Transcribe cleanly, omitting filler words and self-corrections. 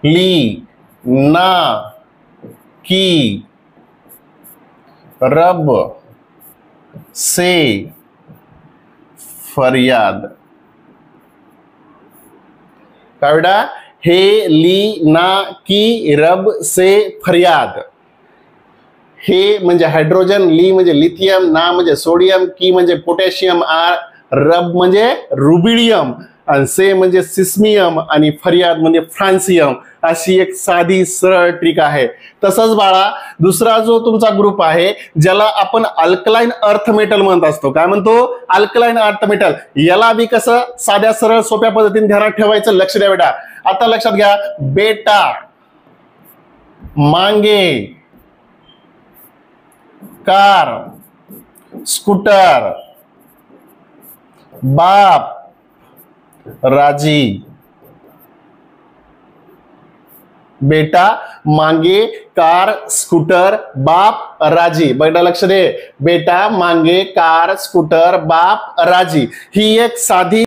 ली, ना, की, रब से फरियाद। काय बेटा? हे, ली, ना, की, रब से फरियाद। हे म्हणजे हायड्रोजन, ली म्हणजे लिथियम, ना म्हणजे सोडियम, की म्हणजे पोटॅशियम, रब म्हणजे रुबिडियम, आणि से म्हणजे सिस्मियम, आणि फरियाद म्हणजे फ्रान्सियम। अशी एक साधी सरळ ट्रिक आहे। तसंच बाळा दुसरा जो तुमचा ग्रुप आहे ज्याला आपण अल्कलाइन अर्थ मेटल म्हणत असतो, काय म्हणतो? Alkaline earth metal. याला बी कसं साध्या सरळ सोप्या पद्धतीने ध्यानात ठेवायचं, लक्ष द्या बेटा। आता लक्षात घ्या, बेटा मांगे, कार, स्कूटर, बाप राजी। बेटा मांगे, कार, स्कूटर, बाप राजी। बेटा लक्ष दे, बेटा मांगे, कार, स्कूटर, बाप राजी। ही एक साधी